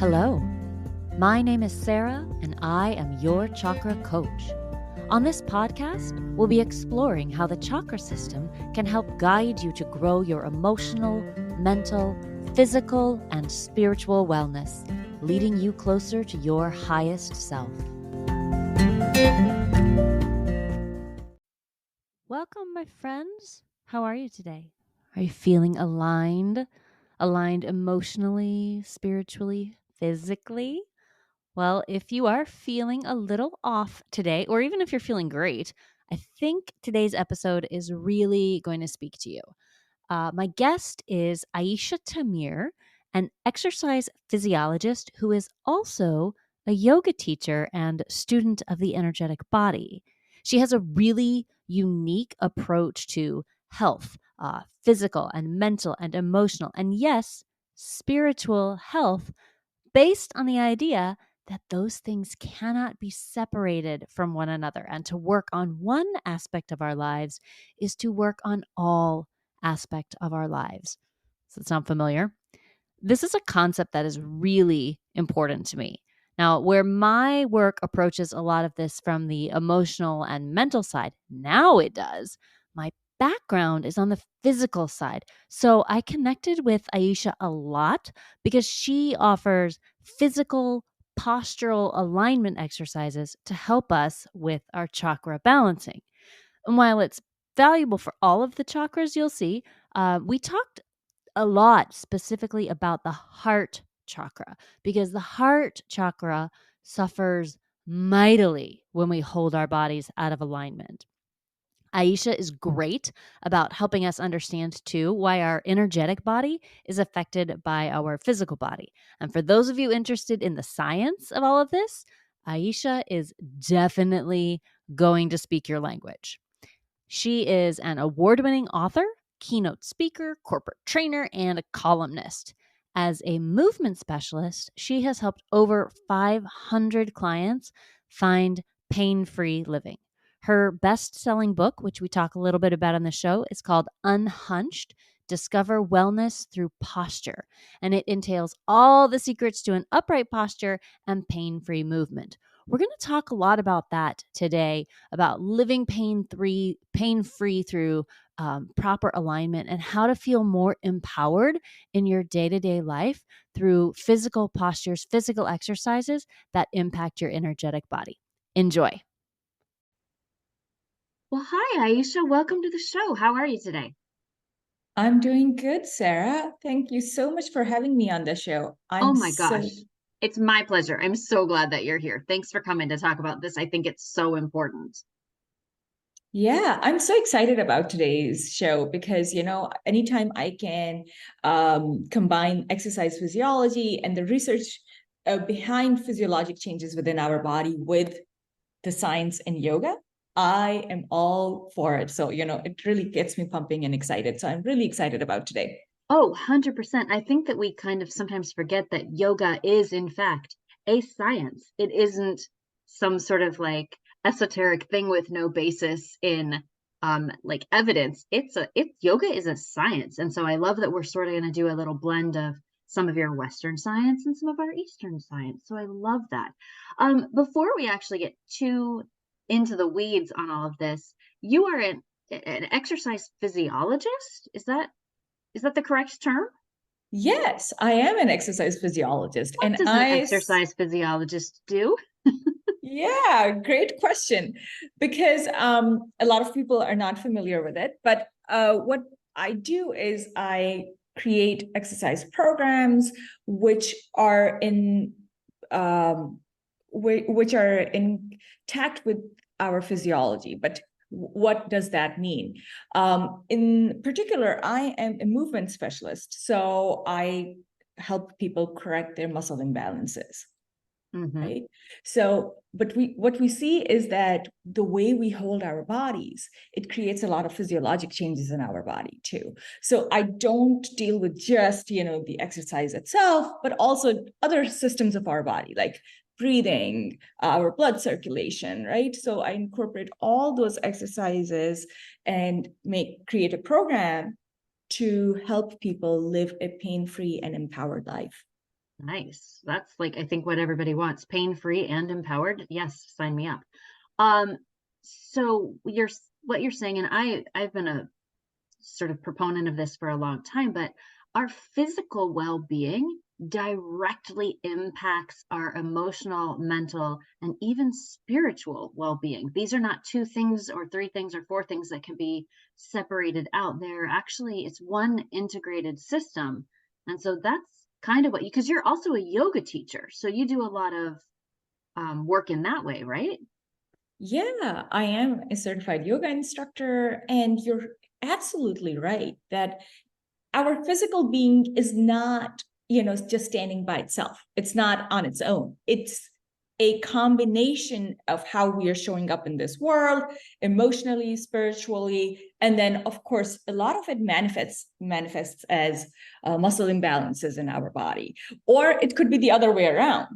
Hello, my name is Sarah, and I am your chakra coach. On this podcast, we'll be exploring how the chakra system can help guide you to grow your emotional, mental, physical, and spiritual wellness, leading you closer to your highest self. Welcome, my friends. How are you today? Are you feeling aligned? Aligned emotionally, spiritually, physically? Well, if you are feeling a little off today, or even if you're feeling great, I think today's episode is really going to speak to you. My guest is Aesha Tahir, an exercise physiologist who is also a yoga teacher and student of the energetic body. She has a really unique approach to health, physical and mental and emotional, and yes, spiritual health based on the idea that those things cannot be separated from one another. And to work on one aspect of our lives is to work on all aspect of our lives. Does that sound familiar? This is a concept that is really important to me. Now, where my work approaches a lot of this from the emotional and mental side, now it does. My background is on the physical side. So I connected with Aesha a lot because she offers physical postural alignment exercises to help us with our chakra balancing. And while it's valuable for all of the chakras, you'll see, we talked a lot specifically about the heart chakra because the heart chakra suffers mightily when we hold our bodies out of alignment. Aesha is great about helping us understand, too, why our energetic body is affected by our physical body. And for those of you interested in the science of all of this, Aesha is definitely going to speak your language. She is an award-winning author, keynote speaker, corporate trainer, and a columnist. As a movement specialist, she has helped over 500 clients find pain-free living. Her best-selling book, which we talk a little bit about on the show, is called Unhunched: Discover Wellness Through Posture, and it entails all the secrets to an upright posture and pain-free movement. We're going to talk a lot about that today, about living pain-free through proper alignment and how to feel more empowered in your day-to-day life through physical postures, physical exercises that impact your energetic body. Enjoy. Well, hi, Aesha. Welcome to the show. How are you today? I'm doing good, Sarah. Thank you so much for having me on the show. Oh my gosh. It's my pleasure. I'm so glad that you're here. Thanks for coming to talk about this. I think it's so important. Yeah, I'm so excited about today's show because, anytime I can combine exercise physiology and the research behind physiologic changes within our body with the science and yoga, I am all for it. So, it really gets me pumping and excited. So I'm really excited about today. Oh, 100%. I think that we kind of sometimes forget that yoga is, in fact, a science. It isn't some sort of like esoteric thing with no basis in like evidence. Yoga is a science. And so I love that we're sort of going to do a little blend of some of your Western science and some of our Eastern science. So I love that. Before we actually get too into the weeds on all of this, you are an exercise physiologist. Is that the correct term? Yes, I am an exercise physiologist. What does an exercise physiologist do? Yeah, great question. Because a lot of people are not familiar with it. But what I do is I create exercise programs which are which are intact with our physiology. But what does that mean? In particular, I am a movement specialist, so I help people correct their muscle imbalances. Right. So, but what we see is that the way we hold our bodies, it creates a lot of physiologic changes in our body too. So I don't deal with just, the exercise itself, but also other systems of our body, like breathing, our blood circulation, right? So I incorporate all those exercises and create a program to help people live a pain-free and empowered life. Nice. That's like, I think what everybody wants, pain-free and empowered. Yes, sign me up. Um, so what you're saying, and I've been a sort of proponent of this for a long time, but our physical well-being directly impacts our emotional, mental, and even spiritual well-being. These are not two things or three things or four things that can be separated out. They're actually, it's one integrated system. And so that's kind of what you, because you're also a yoga teacher. So you do a lot of work in that way, right? Yeah, I am a certified yoga instructor, and you're absolutely right that our physical being is not, just standing by itself. It's not on its own. It's a combination of how we are showing up in this world, emotionally, spiritually, and then, of course, a lot of it manifests as muscle imbalances in our body, or it could be the other way around,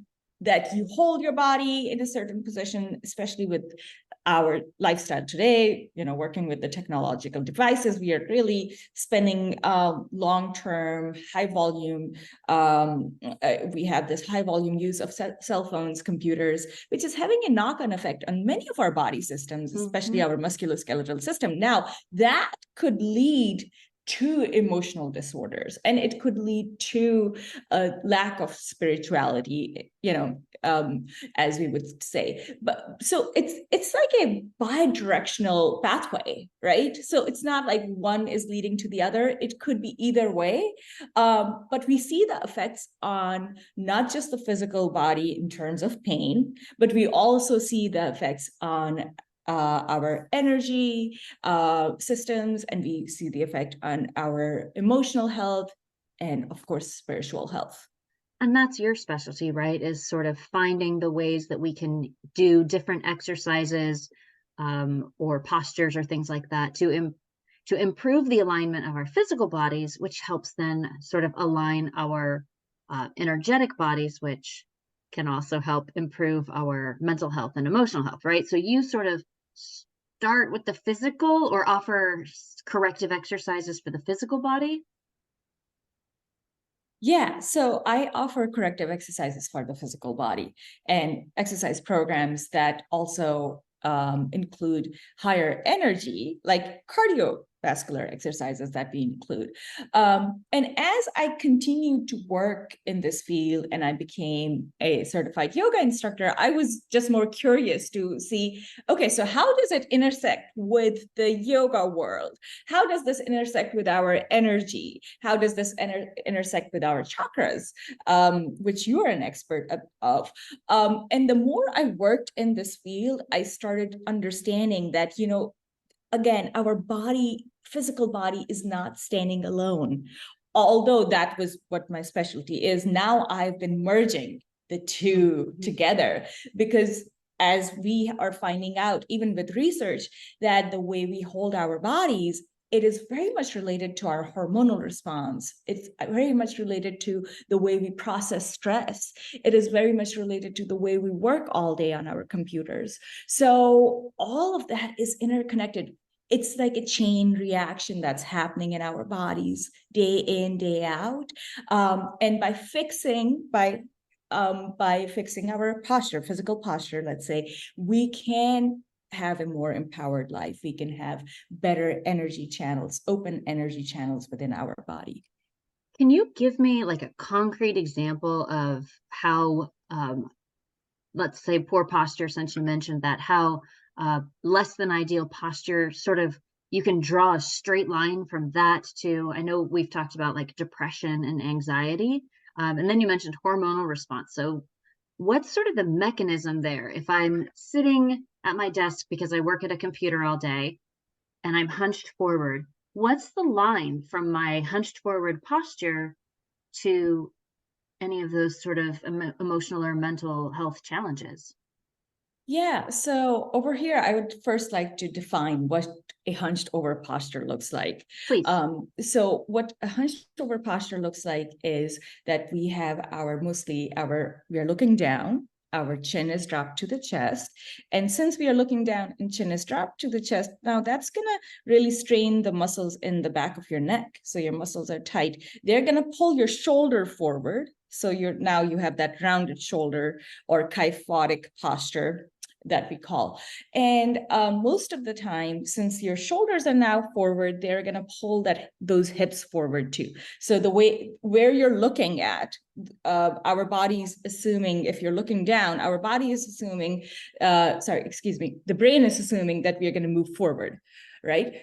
that you hold your body in a certain position, especially with our lifestyle today, working with the technological devices. We are really spending long-term, high volume. We have this high volume use of cell phones, computers, which is having a knock-on effect on many of our body systems, especially our musculoskeletal system. Now, that could lead to emotional disorders, and it could lead to a lack of spirituality, as we would say. But so it's like a bi-directional pathway, right? So it's not like one is leading to the other. It could be either way. But we see the effects on not just the physical body in terms of pain, but we also see the effects on our energy systems, and we see the effect on our emotional health and, of course, spiritual health. And that's your specialty, right? Is sort of finding the ways that we can do different exercises or postures or things like that to improve the alignment of our physical bodies, which helps then sort of align our energetic bodies, which can also help improve our mental health and emotional health, right? So you sort of start with the physical or offer corrective exercises for the physical body. Yeah, so I offer corrective exercises for the physical body and exercise programs that also include higher energy, like cardiovascular exercises that we include. And as I continued to work in this field and I became a certified yoga instructor, I was just more curious to see, okay, so how does it intersect with the yoga world? How does this intersect with our energy? How does this intersect with our chakras, which you are an expert of? And the more I worked in this field, I started understanding that, again, our body, physical body, is not standing alone. Although that was what my specialty is, now I've been merging the two together, because as we are finding out, even with research, that the way we hold our bodies, it is very much related to our hormonal response. It's very much related to the way we process stress. It is very much related to the way we work all day on our computers. So all of that is interconnected. It's like a chain reaction that's happening in our bodies day in, day out. And by fixing our posture, physical posture, let's say, we can have a more empowered life. We can have better energy channels, open energy channels within our body. Can you give me like a concrete example of how, let's say, poor posture, since you mentioned that, how less than ideal posture sort of you can draw a straight line from that to, I know we've talked about like depression and anxiety, and then you mentioned hormonal response. So what's sort of the mechanism there? If I'm sitting at my desk because I work at a computer all day and I'm hunched forward, what's the line from my hunched forward posture to any of those sort of emotional or mental health challenges? Yeah, so over here, I would first like to define what a hunched over posture looks like. Please. So what a hunched over posture looks like is that we are looking down, Our chin is dropped to the chest. And since we are looking down and chin is dropped to the chest, now that's going to really strain the muscles in the back of your neck. So your muscles are tight. They're going to pull your shoulder forward. So now you have that rounded shoulder or kyphotic posture that we call. And most of the time, since your shoulders are now forward, they're going to pull those hips forward too. So the way where you're looking at, our body's assuming, if you're looking down, our body is assuming, the brain is assuming that we are going to move forward, right?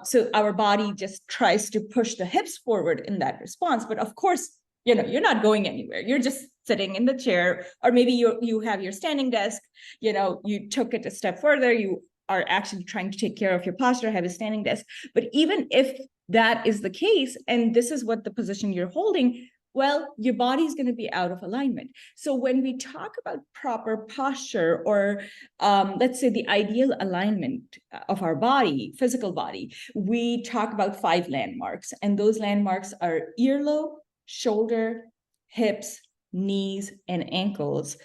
So our body just tries to push the hips forward in that response. But of course, you're not going anywhere. You're just sitting in the chair, or maybe you have your standing desk, you took it a step further, you are actually trying to take care of your posture, have a standing desk. But even if that is the case, and this is what the position you're holding, well, your body's going to be out of alignment. So when we talk about proper posture, or let's say the ideal alignment of our body, physical body, we talk about 5 landmarks. And those landmarks are earlobe, shoulder, hips, knees, and ankles,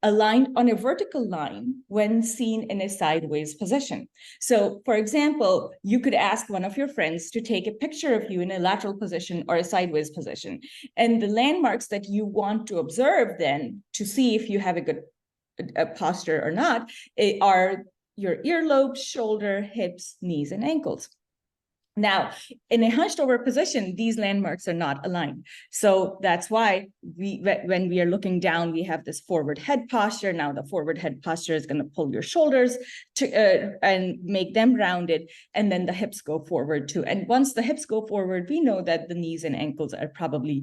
aligned on a vertical line when seen in a sideways position. So, for example, you could ask one of your friends to take a picture of you in a lateral position or a sideways position. And the landmarks that you want to observe then to see if you have a good posture or not are your earlobe, shoulder, hips, knees, and ankles. Now, in a hunched over position, these landmarks are not aligned. So that's why when we are looking down, we have this forward head posture. Now the forward head posture is going to pull your shoulders and make them rounded, and then the hips go forward too. And once the hips go forward, we know that the knees and ankles are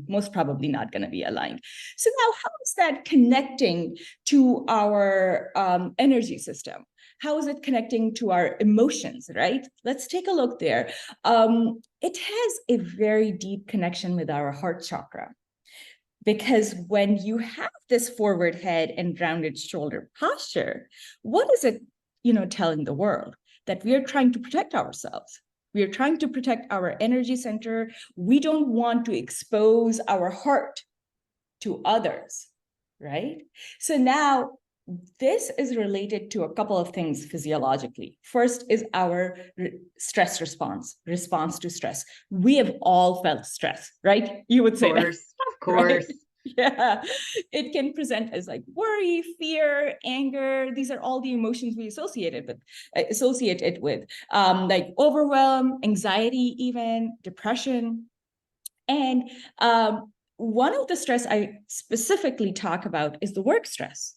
most probably not going to be aligned. So now, how is that connecting to our energy system? How is it connecting to our emotions, right? Let's take a look there. It has a very deep connection with our heart chakra, because when you have this forward head and rounded shoulder posture, what is it, telling the world? That we are trying to protect ourselves. We are trying to protect our energy center. We don't want to expose our heart to others, right? So now, this is related to a couple of things physiologically. First is our stress response to stress. We have all felt stress, right? You would say that. Of course. Right? Yeah. It can present as like worry, fear, anger. These are all the emotions we associate it with, like overwhelm, anxiety, even depression. And one of the stress I specifically talk about is the work stress,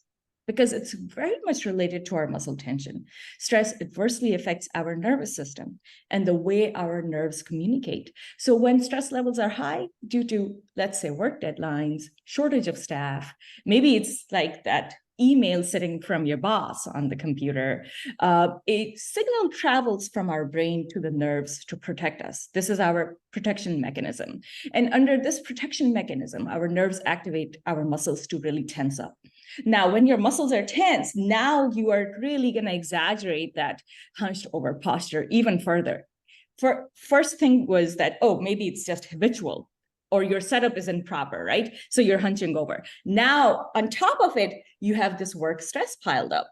because it's very much related to our muscle tension. Stress adversely affects our nervous system and the way our nerves communicate. So when stress levels are high due to, let's say, work deadlines, shortage of staff, maybe it's like that email sitting from your boss on the computer, a signal travels from our brain to the nerves to protect us. This is our protection mechanism. And under this protection mechanism, our nerves activate our muscles to really tense up. Now, when your muscles are tense, now you are really going to exaggerate that hunched over posture even further. First thing was that, maybe it's just habitual, or your setup isn't proper, right? So you're hunching over. Now, on top of it, you have this work stress piled up.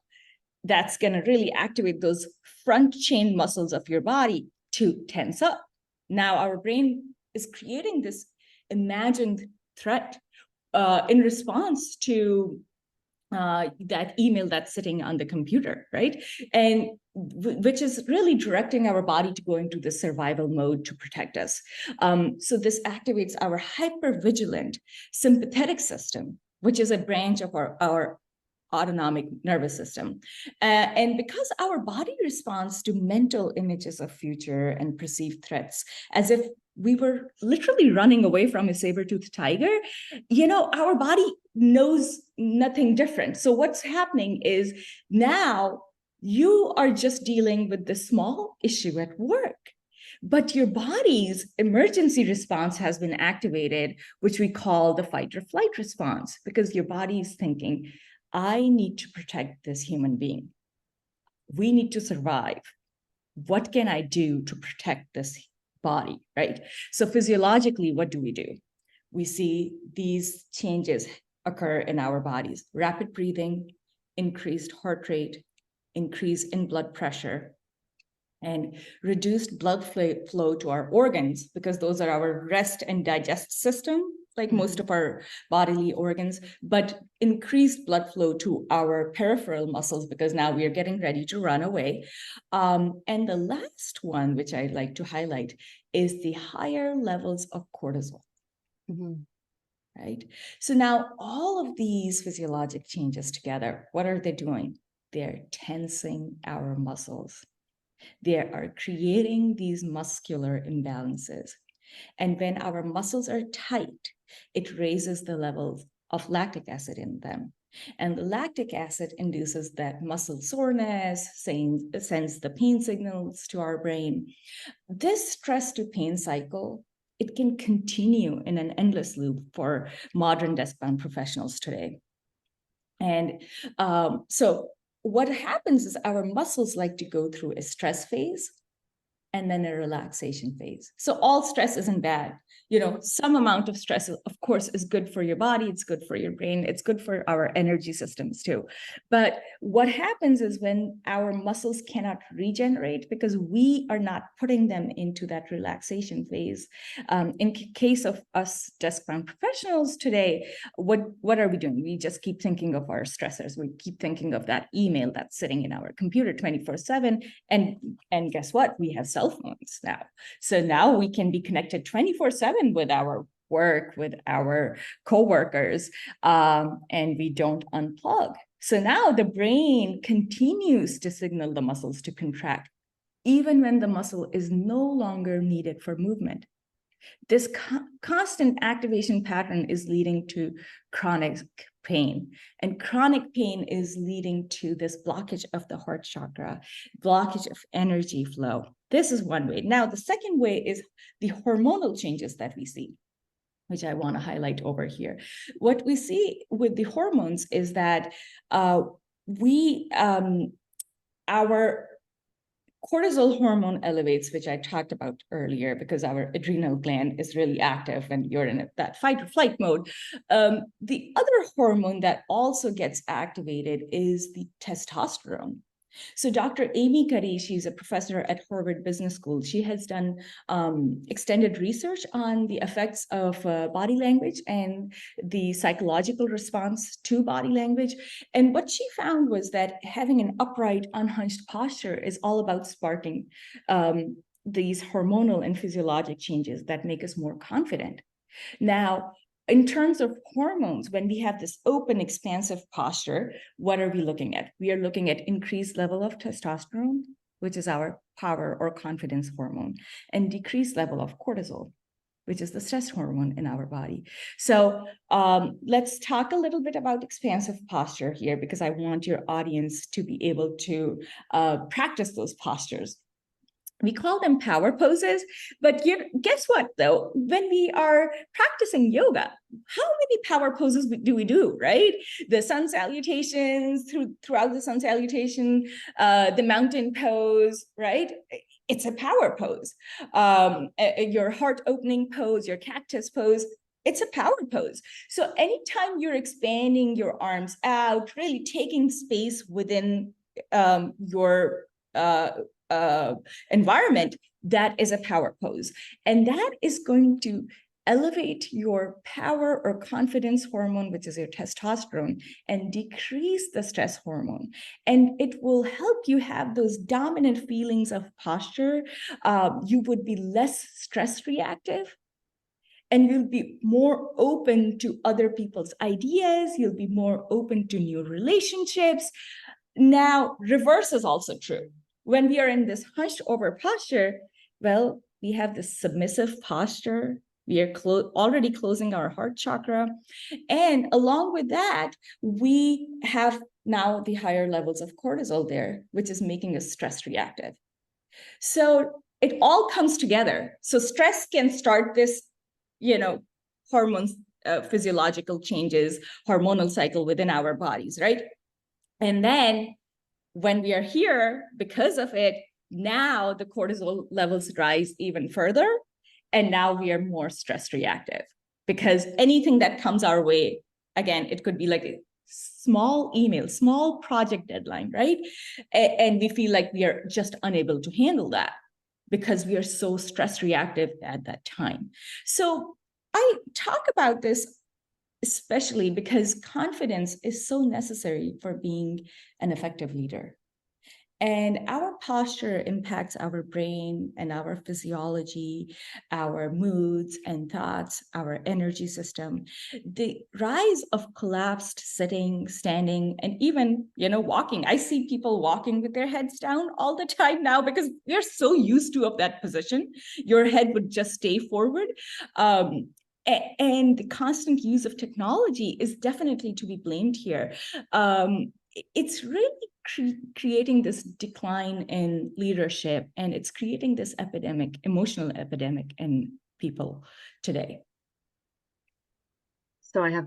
That's going to really activate those front chain muscles of your body to tense up. Now, our brain is creating this imagined threat in response to that email that's sitting on the computer, right? And which is really directing our body to go into the survival mode to protect us. So this activates our hypervigilant sympathetic system, which is a branch of our autonomic nervous system. And because our body responds to mental images of future and perceived threats, as if we were literally running away from a saber-toothed tiger, our body knows nothing different. So what's happening is now you are just dealing with the small issue at work, but your body's emergency response has been activated, which we call the fight or flight response, because your body is thinking, I need to protect this human being. We need to survive. What can I do to protect this body, right? So physiologically, what do? We see these changes occur in our bodies: rapid breathing, increased heart rate, increase in blood pressure, and reduced blood flow to our organs, because those are our rest and digest system, like most of our bodily organs, but increased blood flow to our peripheral muscles, because now we are getting ready to run away. And the last one, which I'd like to highlight, is the higher levels of cortisol. Right? So now all of these physiologic changes together, what are they doing? They're tensing our muscles. They are creating these muscular imbalances. And when our muscles are tight, it raises the levels of lactic acid in them. And the lactic acid induces that muscle soreness, sends the pain signals to our brain. This stress to pain cycle, it can continue in an endless loop for modern desk-bound professionals today. And so what happens is our muscles like to go through a stress phase and then a relaxation phase. So all stress isn't bad. Some amount of stress, of course, is good for your body. It's good for your brain. It's good for our energy systems too. But what happens is when our muscles cannot regenerate because we are not putting them into that relaxation phase. In case of us desk-bound professionals today, what are we doing? We just keep thinking of our stressors. We keep thinking of that email that's sitting in our computer 24/7. And guess what? We have cell phones now. So now we can be connected 24/7 with our work, with our coworkers, and we don't unplug. So now the brain continues to signal the muscles to contract, even when the muscle is no longer needed for movement. This constant activation pattern is leading to chronic pain, and chronic pain is leading to this blockage of the heart chakra, blockage of energy flow. This is one way. Now, the second way is the hormonal changes that we see, which I want to highlight over here. What we see with the hormones is that our cortisol hormone elevates, which I talked about earlier, because our adrenal gland is really active when you're in that fight or flight mode. The other hormone that also gets activated is the testosterone. So Dr. Amy Cuddy, she's a professor at Harvard Business School. She has done extended research on the effects of body language and the psychological response to body language. And what she found was that having an upright, unhunched posture is all about sparking these hormonal and physiologic changes that make us more confident. Now, in terms of hormones, when we have this open, expansive posture, what are we looking at? We are looking at increased level of testosterone, which is our power or confidence hormone, and decreased level of cortisol, which is the stress hormone in our body. So let's talk a little bit about expansive posture here, because I want your audience to be able to practice those postures. We call them power poses, but guess what, though? When we are practicing yoga, how many power poses do we do, right? The sun salutations, throughout the sun salutation, the mountain pose, right? It's a power pose. Your heart opening pose, your cactus pose, it's a power pose. So anytime you're expanding your arms out, really taking space within your environment, that is a power pose. And that is going to elevate your power or confidence hormone, which is your testosterone, and decrease the stress hormone. And it will help you have those dominant feelings of posture. You would be less stress reactive, and you'll be more open to other people's ideas. You'll be more open to new relationships. Now, reverse is also true. When we are in this hunched over posture, well, we have this submissive posture. We are already closing our heart chakra. And along with that, we have now the higher levels of cortisol there, which is making us stress reactive. So it all comes together. So stress can start this, hormones, physiological changes, hormonal cycle within our bodies, right? And then when we are here, because of it, now the cortisol levels rise even further. And now we are more stress reactive, because anything that comes our way, again, it could be like a small email, small project deadline, right? And we feel like we are just unable to handle that because we are so stress reactive at that time. So I talk about this especially because confidence is so necessary for being an effective leader. And our posture impacts our brain and our physiology, our moods and thoughts, our energy system. The rise of collapsed sitting, standing, and even, walking. I see people walking with their heads down all the time now because we're so used to of that position. Your head would just stay forward. And the constant use of technology is definitely to be blamed here. It's really creating this decline in leadership, and it's creating this epidemic, emotional epidemic in people today. So I have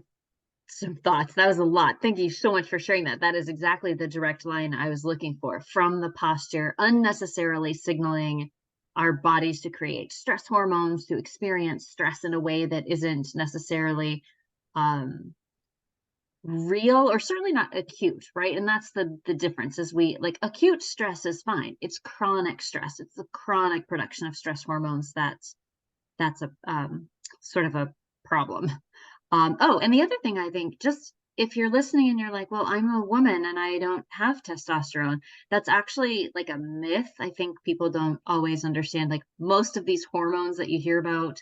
some thoughts. That was a lot. Thank you so much for sharing that. That is exactly the direct line I was looking for from the posture, unnecessarily signaling our bodies to create stress hormones, to experience stress in a way that isn't necessarily real, or certainly not acute, right? And that's the difference. Is we like acute stress is fine. It's chronic stress. It's the chronic production of stress hormones that's a sort of a problem. Oh, and the other thing, I think, just if you're listening and you're like, well, I'm a woman and I don't have testosterone, that's actually like a myth. I think people don't always understand, like most of these hormones that you hear about,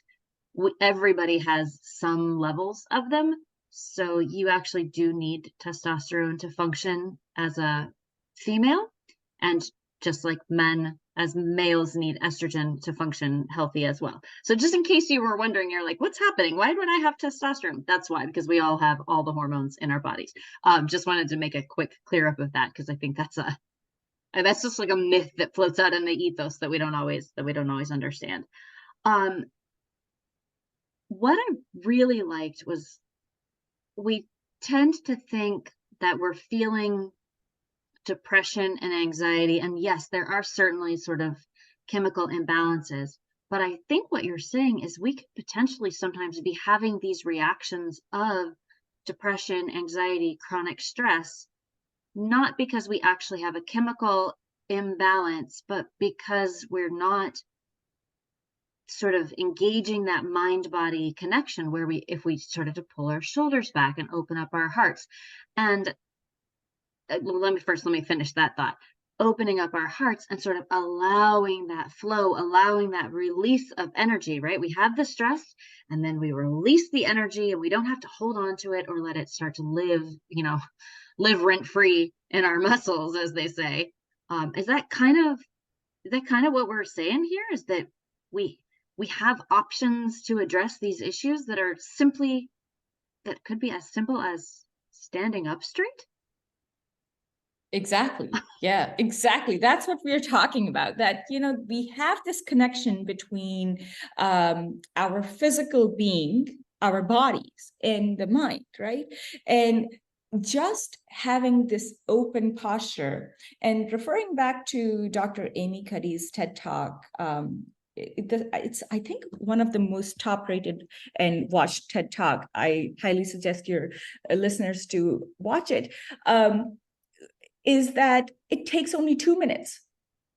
everybody has some levels of them. So you actually do need testosterone to function as a female. And just like men, as males need estrogen to function healthy as well. So just in case you were wondering, you're like, what's happening? Why would I have testosterone? That's why, because we all have all the hormones in our bodies. Just wanted to make a quick clear up of that, because I think that's just like a myth that floats out in the ethos that we don't always understand. What I really liked was, we tend to think that we're feeling depression and anxiety. And yes, there are certainly sort of chemical imbalances. But I think what you're saying is we could potentially sometimes be having these reactions of depression, anxiety, chronic stress, not because we actually have a chemical imbalance, but because we're not sort of engaging that mind-body connection, where if we started to pull our shoulders back and open up our hearts. And let me finish that thought. Opening up our hearts and sort of allowing that flow, allowing that release of energy, right? We have the stress and then we release the energy, and we don't have to hold on to it or let it start to live rent-free in our muscles, as they say. Is that kind of what we're saying here? Is that we have options to address these issues that could be as simple as standing up straight? Exactly. Yeah, exactly. That's what we're talking about. That, we have this connection between our physical being, our bodies, and the mind, right? And just having this open posture, and referring back to Dr. Amy Cuddy's TED Talk, it's I think one of the most top rated and watched TED Talk. I highly suggest your listeners to watch it. Is that it takes only 2 minutes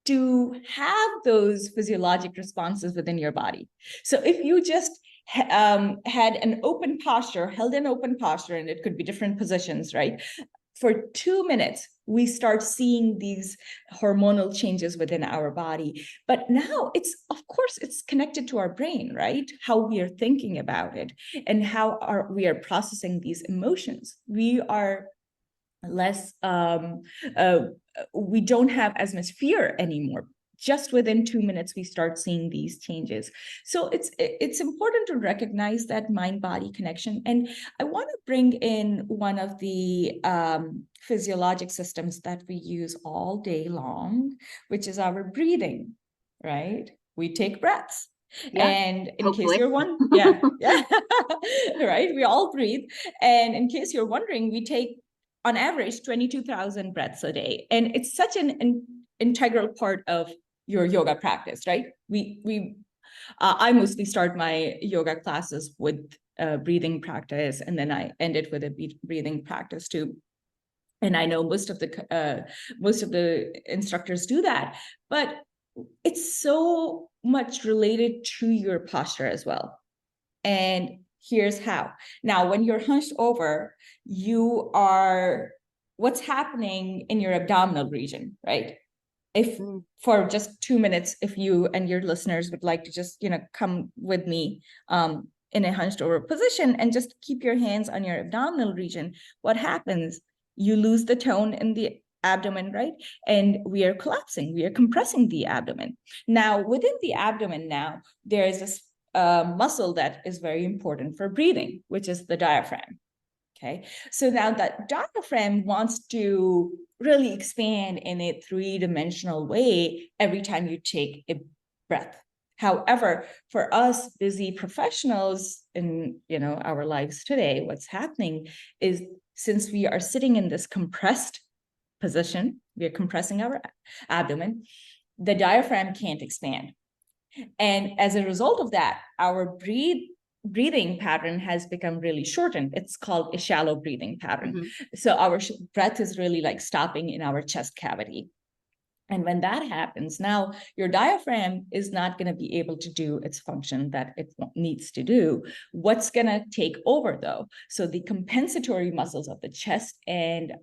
to have those physiologic responses within your body. So if you just had an open posture, held an open posture, and it could be different positions, right? For 2 minutes, we start seeing these hormonal changes within our body. But now of course, it's connected to our brain, right? How we are thinking about it and how we are processing these emotions. We are less, we don't have as much fear anymore. Just within 2 minutes, we start seeing these changes. So it's important to recognize that mind-body connection. And I want to bring in one of the physiologic systems that we use all day long, which is our breathing, right? We take breaths. Yeah, and in hopefully. case you're yeah, right? We all breathe. And in case you're wondering, we take on average 22,000 breaths a day. And it's such an integral part of your yoga practice, right? I mostly start my yoga classes with breathing practice, and then I ended with a breathing practice too. And I know most of the instructors do that, but it's so much related to your posture as well. And here's how. Now, when you're hunched over, what's happening in your abdominal region, right? If for just 2 minutes, if you and your listeners would like to just, come with me in a hunched over position and just keep your hands on your abdominal region, what happens? You lose the tone in the abdomen, right? And we are collapsing, we are compressing the abdomen. Now, within the abdomen now, there is this muscle that is very important for breathing, which is the diaphragm. Okay, so now that diaphragm wants to really expand in a three-dimensional way every time you take a breath. However, for us busy professionals in our lives today, what's happening is, since we are sitting in this compressed position, we are compressing our abdomen, the diaphragm can't expand. And as a result of that, our breathing pattern has become really shortened. It's called a shallow breathing pattern. So our breath is really like stopping in our chest cavity. And when that happens, now your diaphragm is not going to be able to do its function that it needs to do. What's going to take over though? So the compensatory muscles of the chest and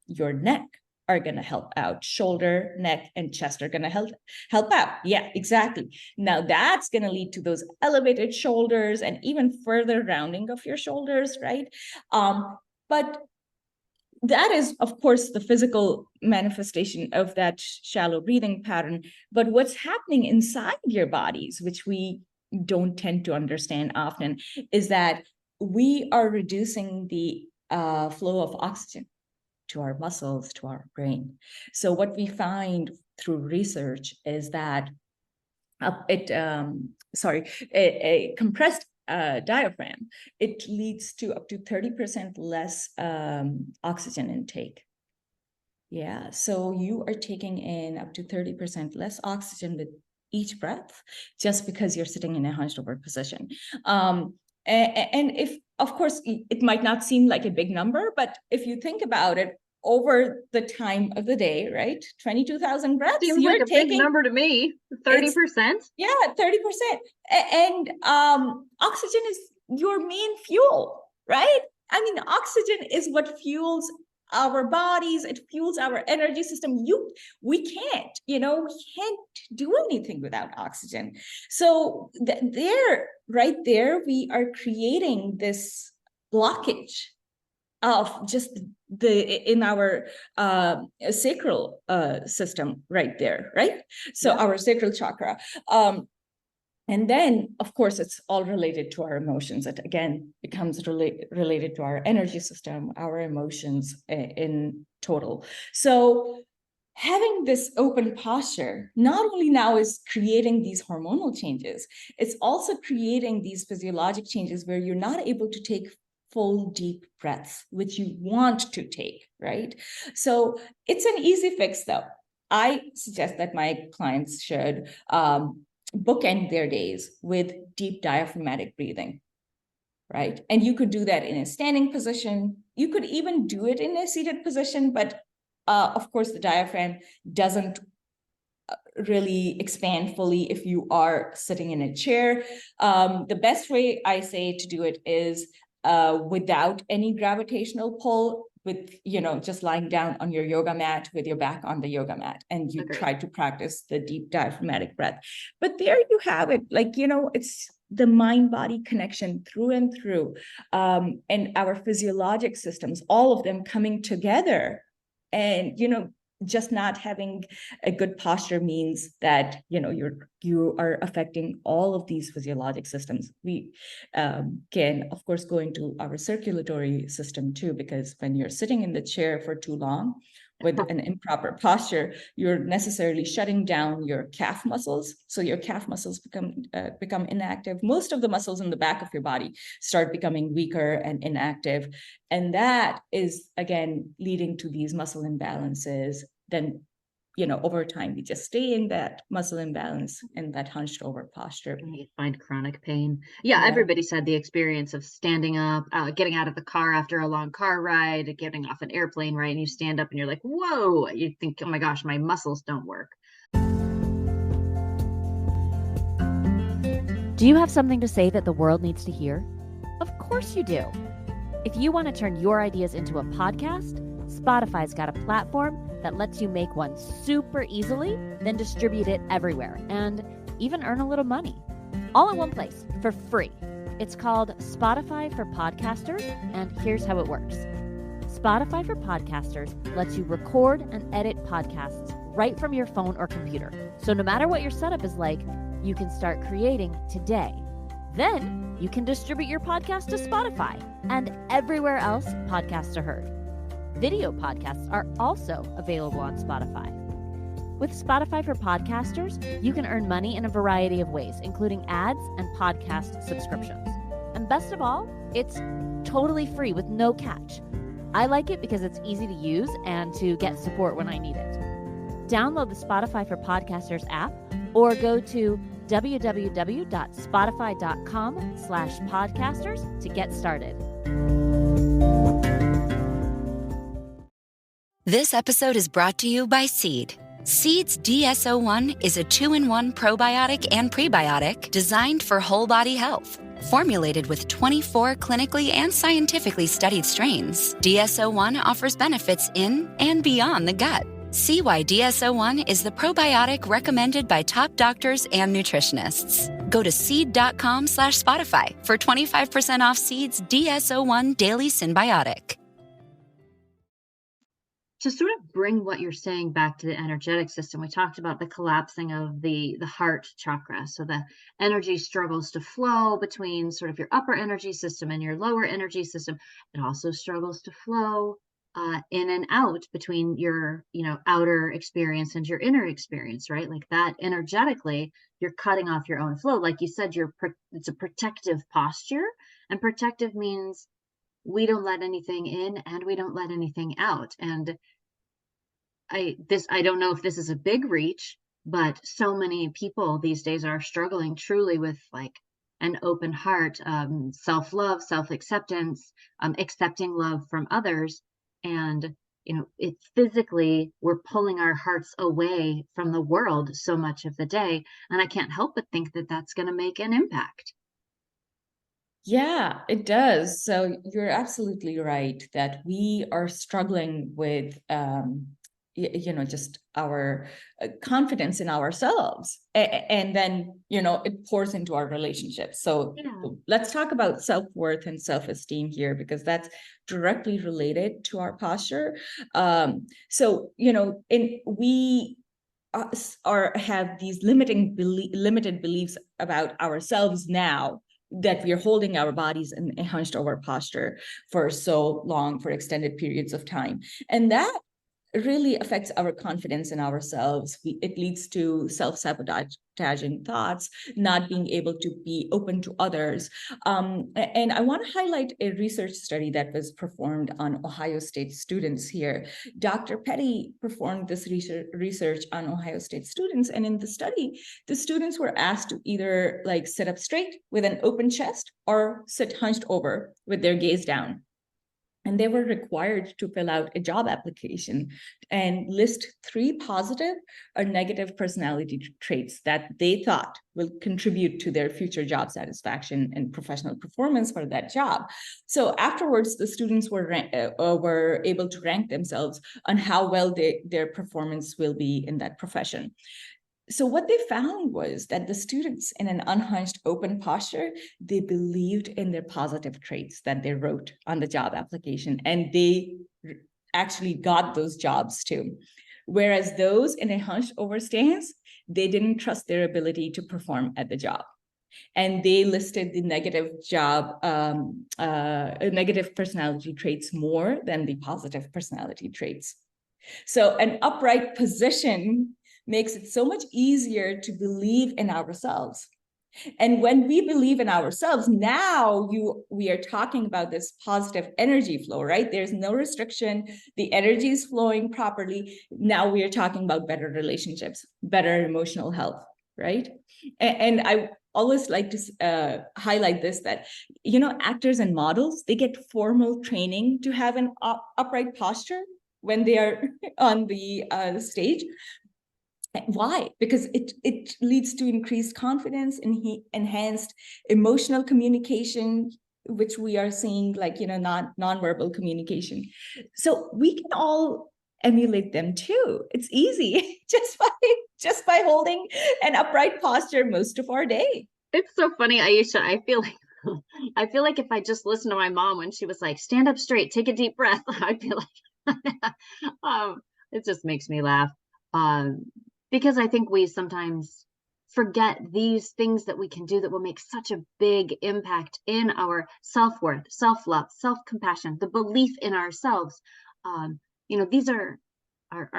your neck are going to help out. Shoulder, neck, and chest are going to help out. Yeah, exactly. Now that's going to lead to those elevated shoulders and even further rounding of your shoulders, right? But that is, of course, the physical manifestation of that shallow breathing pattern. But what's happening inside your bodies, which we don't tend to understand often, is that we are reducing the flow of oxygen to our muscles, to our brain. So what we find through research is that a compressed diaphragm, it leads to up to 30% less oxygen intake. Yeah, so you are taking in up to 30% less oxygen with each breath, just because you're sitting in a hunched over position. And if, of course, it might not seem like a big number, but if you think about it, over the time of the day, right? 22,000 breaths. Seems like a big number to me. 30%? Yeah, 30%. And oxygen is your main fuel, right? I mean, oxygen is what fuels our bodies. It fuels our energy system. We can't do anything without oxygen. So right there, we are creating this blockage of just in our sacral system right there, right? So our sacral chakra. And then, of course, it's all related to our emotions. It again becomes related to our energy system, our emotions in total. So having this open posture not only now is creating these hormonal changes, it's also creating these physiologic changes where you're not able to take full deep breaths, which you want to take, right? So it's an easy fix though. I suggest that my clients should bookend their days with deep diaphragmatic breathing, right? And you could do that in a standing position. You could even do it in a seated position, but of course the diaphragm doesn't really expand fully if you are sitting in a chair. The best way I say to do it is without any gravitational pull, with just lying down on your yoga mat with your back on the yoga mat, and you try to practice the deep diaphragmatic breath. But there you have it. It's the mind-body connection through and through, and our physiologic systems, all of them coming together. And just not having a good posture means that you are affecting all of these physiologic systems. We can of course go into our circulatory system too, because when you're sitting in the chair for too long with an improper posture, you're necessarily shutting down your calf muscles. So your calf muscles become inactive. Most of the muscles in the back of your body start becoming weaker and inactive. And that is, again, leading to these muscle imbalances, then over time, we just stay in that muscle imbalance and that hunched over posture. And you find chronic pain. Yeah, Yeah. everybody's had the experience of standing up, getting out of the car after a long car ride, getting off an airplane, right? And you stand up and you're like, whoa, you think, oh my gosh, my muscles don't work. Do you have something to say that the world needs to hear? Of course you do. If you want to turn your ideas into a podcast, Spotify's got a platform that lets you make one super easily, then distribute it everywhere, and even earn a little money. All in one place, for free. It's called Spotify for Podcasters, and here's how it works. Spotify for Podcasters lets you record and edit podcasts right from your phone or computer. So no matter what your setup is like, you can start creating today. Then you can distribute your podcast to Spotify and everywhere else podcasts are heard. Video podcasts are also available on Spotify. With Spotify for Podcasters, you can earn money in a variety of ways, including ads and podcast subscriptions. And best of all, it's totally free with no catch. I like it because it's easy to use and to get support when I need it. Download the Spotify for Podcasters app or go to www.spotify.com/podcasters to get started. This episode is brought to you by Seed. Seed's DSO1 is a 2-in-1 probiotic and prebiotic designed for whole body health. Formulated with 24 clinically and scientifically studied strains, DSO1 offers benefits in and beyond the gut. See why DSO1 is the probiotic recommended by top doctors and nutritionists. Go to seed.com/Spotify for 25% off Seed's DSO1 Daily Symbiotic. To sort of bring what you're saying back to the energetic system, we talked about the collapsing of the heart chakra. So the energy struggles to flow between sort of your upper energy system and your lower energy system. It also struggles to flow in and out between your, outer experience and your inner experience, right? Like that energetically, you're cutting off your own flow. Like you said, it's a protective posture, and protective means we don't let anything in and we don't let anything out. And I don't know if this is a big reach, but so many people these days are struggling truly with like an open heart, self-love, self-acceptance, accepting love from others. And, it physically, we're pulling our hearts away from the world so much of the day. And I can't help but think that that's going to make an impact. Yeah, it does. So you're absolutely right that we are struggling with, just our confidence in ourselves. And then, it pours into our relationships. So let's talk about self-worth and self-esteem here, because that's directly related to our posture. We have these limited beliefs about ourselves now, that we are holding our bodies in a hunched over posture for so long, for extended periods of time. And that really affects our confidence in ourselves. It leads to self-sabotaging thoughts, not being able to be open to others. And I want to highlight a research study that was performed on Ohio State students here. Dr. Petty performed this research on Ohio State students. And in the study, the students were asked to either like sit up straight with an open chest or sit hunched over with their gaze down. And they were required to fill out a job application and list 3 positive or negative personality traits that they thought will contribute to their future job satisfaction and professional performance for that job. So afterwards, the students were able to rank themselves on how well their performance will be in that profession. So what they found was that the students in an unhunched open posture, they believed in their positive traits that they wrote on the job application, and they actually got those jobs too. Whereas those in a hunched over stance, they didn't trust their ability to perform at the job. And they listed the negative negative personality traits more than the positive personality traits. So an upright position makes it so much easier to believe in ourselves. And when we believe in ourselves, now we are talking about this positive energy flow, right? There's no restriction. The energy is flowing properly. Now we are talking about better relationships, better emotional health, right? And I always like to highlight this, that, actors and models, they get formal training to have an upright posture when they are on the stage. Why? Because it leads to increased confidence and enhanced emotional communication, which we are seeing, like, nonverbal communication. So we can all emulate them too. It's easy just by holding an upright posture most of our day. It's so funny, Aesha. I feel like if I just listened to my mom when she was like, stand up straight, take a deep breath, I'd be like, it just makes me laugh. Because I think we sometimes forget these things that we can do that will make such a big impact in our self-worth, self-love, self-compassion, the belief in ourselves. These are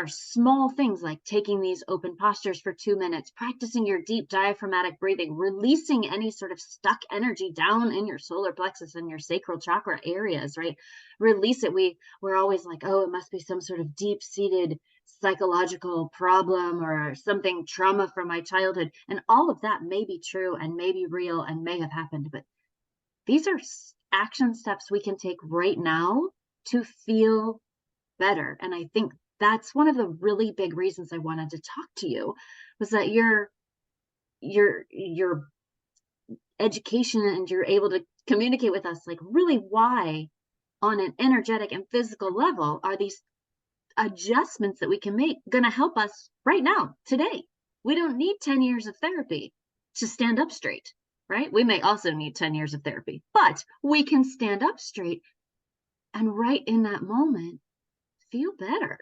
small things, like taking these open postures for 2 minutes, practicing your deep diaphragmatic breathing, releasing any sort of stuck energy down in your solar plexus and your sacral chakra areas, right? Release it. We're always like, oh, it must be some sort of deep-seated psychological problem or something, trauma from my childhood. And all of that may be true and may be real and may have happened, but these are action steps we can take right now to feel better. And I think that's one of the really big reasons I wanted to talk to you, was that your education, and you're able to communicate with us, like, really why on an energetic and physical level are these adjustments that we can make going to help us right now, today. We don't need 10 years of therapy to stand up straight, right? We may also need 10 years of therapy, but we can stand up straight and right in that moment feel better.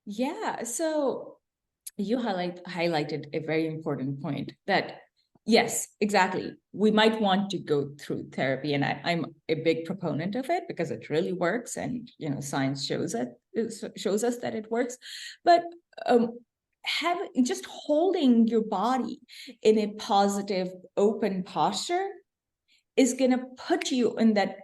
Yeah. So you highlighted a very important point, that yes, exactly. We might want to go through therapy, and I'm a big proponent of it because it really works, and science shows us that it works. But just holding your body in a positive, open posture is going to put you in that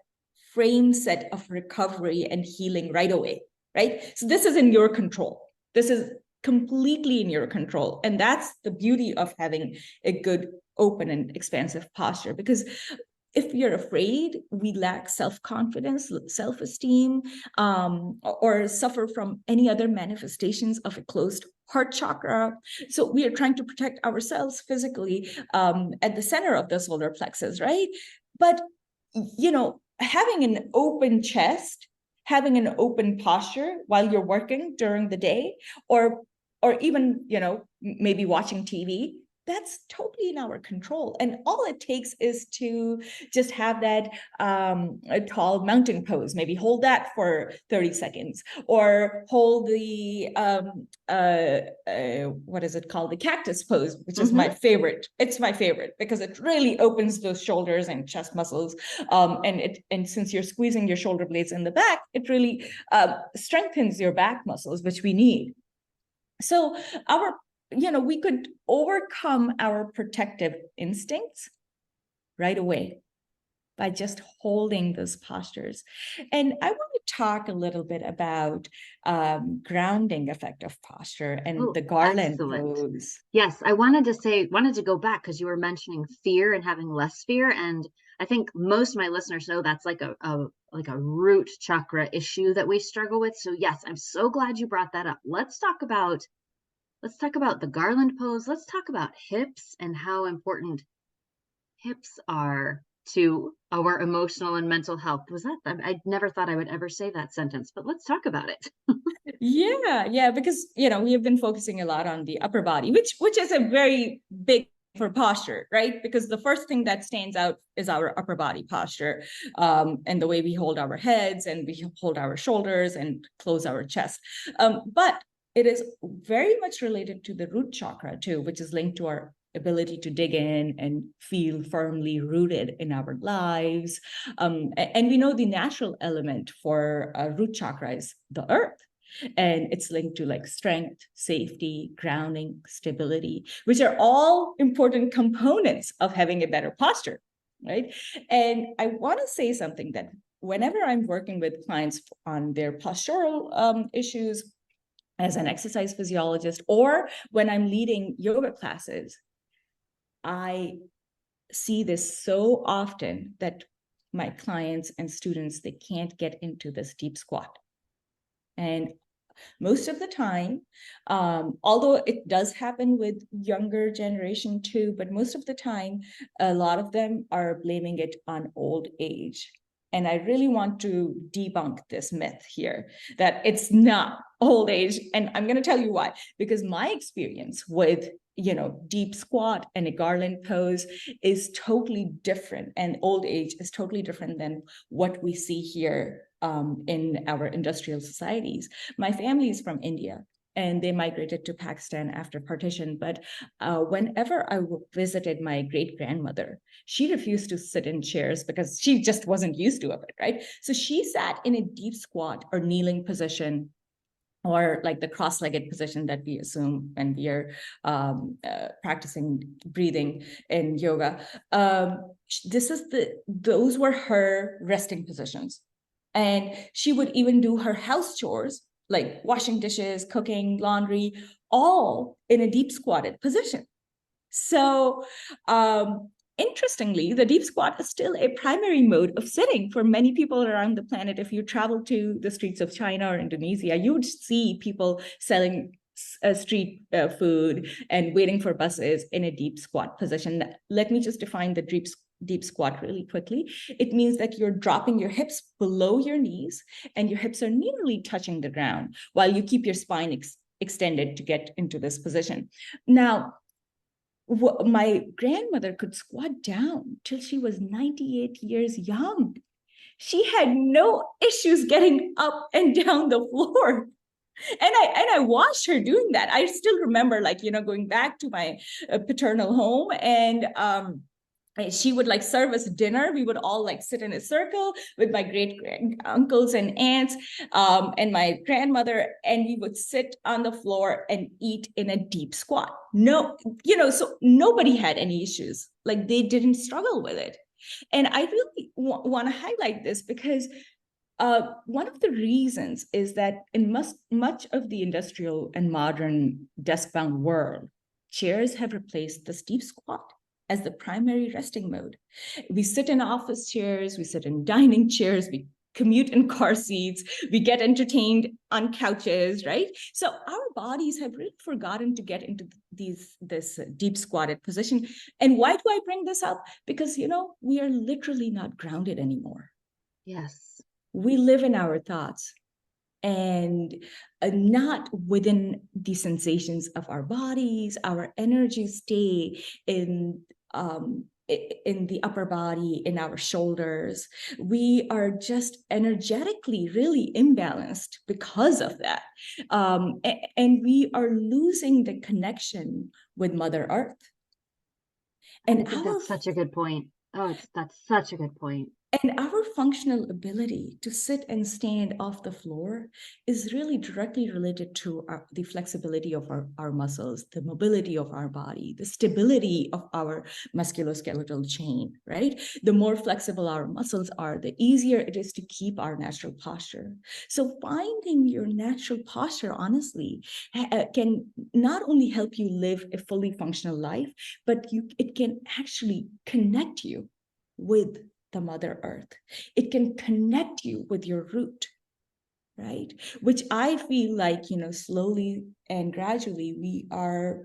frame set of recovery and healing right away, right? So this is in your control. This is completely in your control. And that's the beauty of having a good, open and expansive posture, because if you're afraid, we lack self-confidence, self-esteem, or suffer from any other manifestations of a closed heart chakra. So we are trying to protect ourselves physically at the center of the solar plexus, right? But, having an open chest, having an open posture while you're working during the day, or even, maybe watching TV, that's totally in our control. And all it takes is to just have that a tall mountain pose, maybe hold that for 30 seconds, or hold the, what is it called? The cactus pose, which is my favorite. It's my favorite because it really opens those shoulders and chest muscles. And since you're squeezing your shoulder blades in the back, it really strengthens your back muscles, which we need. So we could overcome our protective instincts right away by just holding those postures. And I want to talk a little bit about grounding effect of posture and the garland pose. Yes, I wanted to go back because you were mentioning fear and having less fear. And I think most of my listeners know that's like a root chakra issue that we struggle with. So yes, I'm so glad you brought that up. Let's talk about the garland pose. Let's talk about hips and how important hips are to our emotional and mental health. I never thought I would ever say that sentence, but let's talk about it. Yeah, because we have been focusing a lot on the upper body, which is a very big for posture, right? Because the first thing that stands out is our upper body posture, and the way we hold our heads and we hold our shoulders and close our chest. But it is very much related to the root chakra too, which is linked to our ability to dig in and feel firmly rooted in our lives. And we know the natural element for root chakra is the earth. And it's linked to like strength, safety, grounding, stability, which are all important components of having a better posture, right? And I want to say something that whenever I'm working with clients on their postural issues as an exercise physiologist, or when I'm leading yoga classes, I see this so often that my clients and students, they can't get into this deep squat. And most of the time, although it does happen with younger generation too, but most of the time, a lot of them are blaming it on old age. And I really want to debunk this myth here that it's not old age. And I'm going to tell you why, because my experience with deep squat and a garland pose is totally different, and old age is totally different than what we see here in our industrial societies. My family is from India, and they migrated to Pakistan after partition. But whenever I visited my great-grandmother, she refused to sit in chairs because she just wasn't used to it, right? So she sat in a deep squat or kneeling position, or like the cross-legged position that we assume when we are practicing breathing in yoga. Those were her resting positions. And she would even do her house chores, like washing dishes, cooking, laundry, all in a deep squatted position. So interestingly, the deep squat is still a primary mode of sitting for many people around the planet. If you travel to the streets of China or Indonesia, you would see people selling street food and waiting for buses in a deep squat position. Let me just define the deep squat really quickly. It means that you're dropping your hips below your knees and your hips are nearly touching the ground while you keep your spine extended to get into this position. Now, my grandmother could squat down till she was 98 years young. She had no issues getting up and down the floor. And I watched her doing that. I still remember, going back to my paternal home, and she would serve us dinner. We would all sit in a circle with my great uncles and aunts and my grandmother, and we would sit on the floor and eat in a deep squat. So nobody had any issues. They didn't struggle with it. And I really want to highlight this because one of the reasons is that in much of the industrial and modern desk-bound world, chairs have replaced the deep squat as the primary resting mode. We sit in office chairs, we sit in dining chairs, we commute in car seats, we get entertained on couches, right? So our bodies have really forgotten to get into this deep squatted position. And why do I bring this up? Because, we are literally not grounded anymore. Yes. We live in our thoughts and not within the sensations of our bodies. Our energies stay in the upper body, in our shoulders. We are just energetically really imbalanced because of that. And we are losing the connection with Mother Earth. And I think that's such a good point. That's such a good point. And our functional ability to sit and stand off the floor is really directly related to the flexibility of our muscles, the mobility of our body, the stability of our musculoskeletal chain, right? The more flexible our muscles are, the easier it is to keep our natural posture. So finding your natural posture, honestly, can not only help you live a fully functional life, but it can actually connect you with the Mother Earth. It can connect you with your root, right? Which I feel like, slowly and gradually we are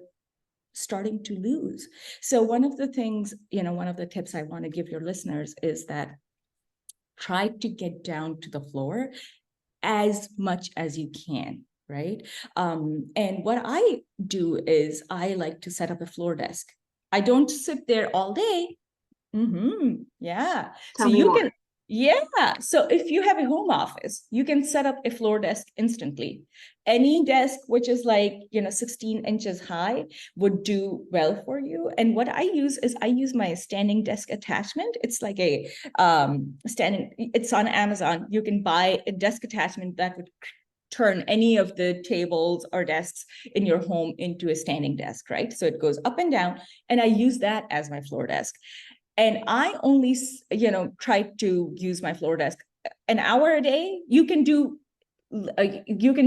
starting to lose. So one of the things, one of the tips I want to give your listeners is that try to get down to the floor as much as you can, right? And what I do is I like to set up a floor desk. I don't sit there all day. Yeah. Tell me more. So if you have a home office, you can set up a floor desk instantly. Any desk which is 16 inches high would do well for you. And what I use is my standing desk attachment. It's like it's on Amazon. You can buy a desk attachment that would turn any of the tables or desks in your home into a standing desk, right? So it goes up and down, and I use that as my floor desk. And I only, try to use my floor desk an hour a day. You can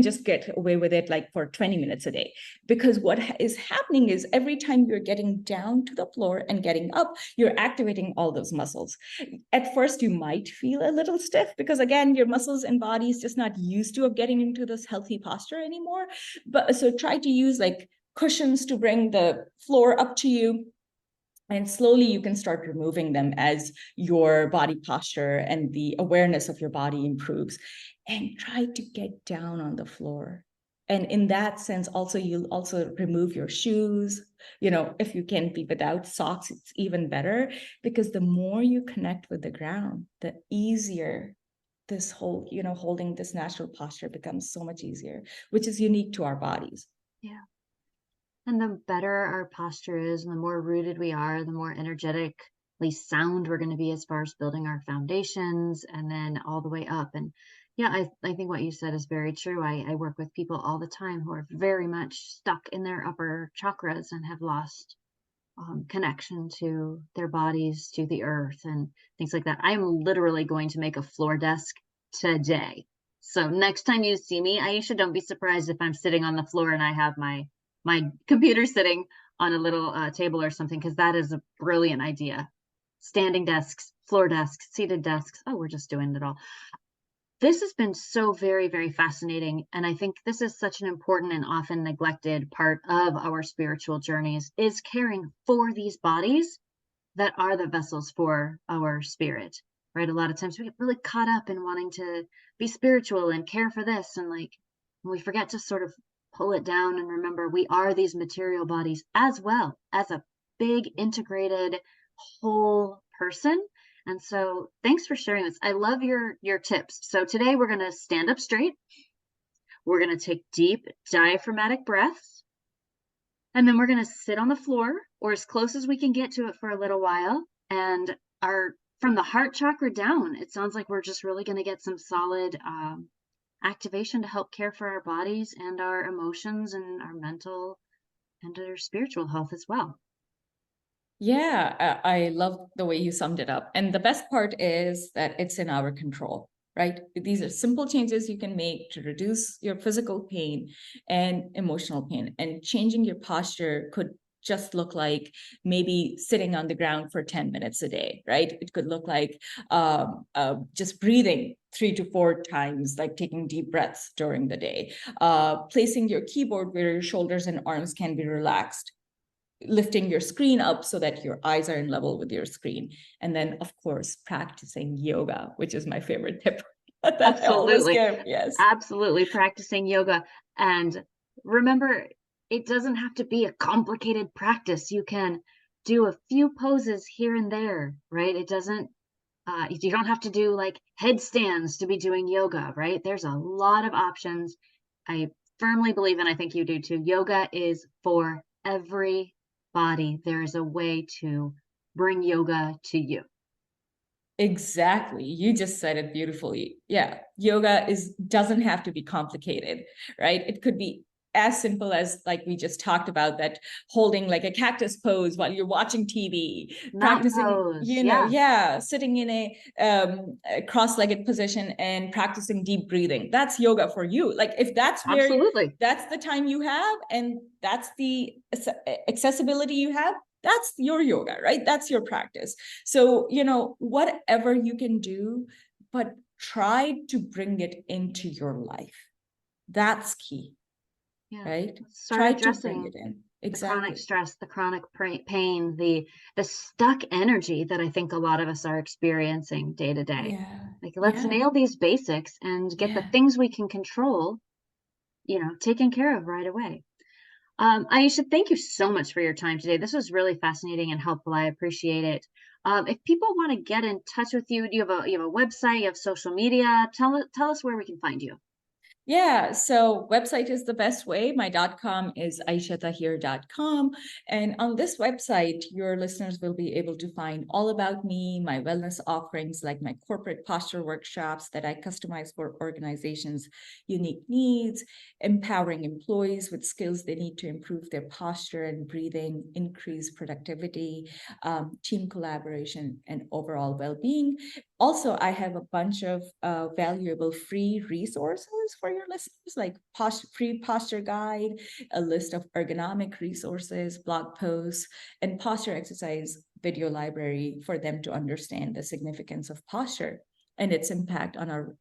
just get away with it like for 20 minutes a day, because what is happening is every time you're getting down to the floor and getting up, you're activating all those muscles. At first you might feel a little stiff because, again, your muscles and body is just not used to of getting into this healthy posture anymore. But so try to use like cushions to bring the floor up to you, and slowly you can start removing them as your body posture and the awareness of your body improves. And try to get down on the floor. And in that sense, also, you'll also remove your shoes. If you can be without socks, it's even better, because the more you connect with the ground, the easier this whole, holding this natural posture becomes so much easier, which is unique to our bodies. Yeah. And the better our posture is, and the more rooted we are, the more energetically sound we're going to be as far as building our foundations, and then all the way up. And yeah, I think what you said is very true. I work with people all the time who are very much stuck in their upper chakras and have lost connection to their bodies, to the earth, and things like that. I'm literally going to make a floor desk today. So next time you see me, Aisha, don't be surprised if I'm sitting on the floor and I have my computer sitting on a little table or something, because that is a brilliant idea. Standing desks, floor desks, seated desks. Oh, we're just doing it all. This has been so very, very fascinating. And I think this is such an important and often neglected part of our spiritual journeys, is caring for these bodies that are the vessels for our spirit, right? A lot of times we get really caught up in wanting to be spiritual and care for this, and like we forget to sort of pull it down and remember we are these material bodies as well as a big integrated whole person. And so thanks for sharing this. I love your tips. So today we're going to stand up straight. We're going to take deep diaphragmatic breaths. And then we're going to sit on the floor, or as close as we can get to it, for a little while. And from the heart chakra down, it sounds like we're just really going to get some solid activation to help care for our bodies and our emotions and our mental and our spiritual health as well. Yeah, I love the way you summed it up. And the best part is that it's in our control, right? These are simple changes you can make to reduce your physical pain and emotional pain. And changing your posture could just look like maybe sitting on the ground for 10 minutes a day, right? It could look like just breathing 3 to 4 times, like taking deep breaths during the day, placing your keyboard where your shoulders and arms can be relaxed, lifting your screen up so that your eyes are in level with your screen. And then, of course, practicing yoga, which is my favorite tip that I always give. Yes. Absolutely. Practicing yoga. And remember, it doesn't have to be a complicated practice. You can do a few poses here and there, right? It doesn't, you don't have to do like headstands to be doing yoga, right? There's a lot of options. I firmly believe, and I think you do too, yoga is for every body. There is a way to bring yoga to you. Exactly. You just said it beautifully. Yeah. Yoga doesn't have to be complicated, right? It could be as simple as, like we just talked about, that holding like a cactus pose while you're watching TV, practicing, sitting in a cross-legged position and practicing deep breathing. That's yoga for you. Like if that's where that's the time you have, and that's the accessibility you have, that's your yoga, right? That's your practice. So, whatever you can do, but try to bring it into your life. That's key. Yeah. Right? Try to bring it in. Exactly. The chronic stress, the chronic pain, the stuck energy that I think a lot of us are experiencing day to day. Yeah. Like, let's nail these basics and get the things we can control, taken care of right away. Aisha, thank you so much for your time today. This was really fascinating and helpful. I appreciate it. If people want to get in touch with you, you have a website, you have social media. Tell us where we can find you. Yeah, so website is the best way. My .com is aeshatahir.com. And on this website, your listeners will be able to find all about me, my wellness offerings, like my corporate posture workshops that I customize for organizations' unique needs, empowering employees with skills they need to improve their posture and breathing, increase productivity, team collaboration, and overall well-being. Also, I have a bunch of valuable free resources for your listeners, like free posture guide, a list of ergonomic resources, blog posts, and posture exercise video library for them to understand the significance of posture and its impact on our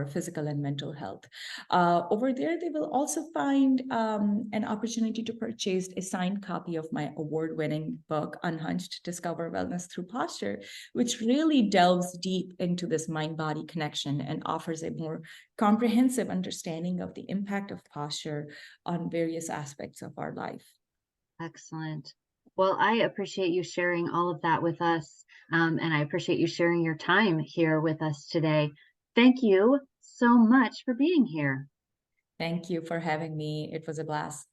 physical and mental health. Over there, they will also find an opportunity to purchase a signed copy of my award-winning book, Unhunched: Discover Wellness Through Posture, which really delves deep into this mind-body connection and offers a more comprehensive understanding of the impact of posture on various aspects of our life. Excellent. Well, I appreciate you sharing all of that with us, and I appreciate you sharing your time here with us today. Thank you so much for being here. Thank you for having me. It was a blast.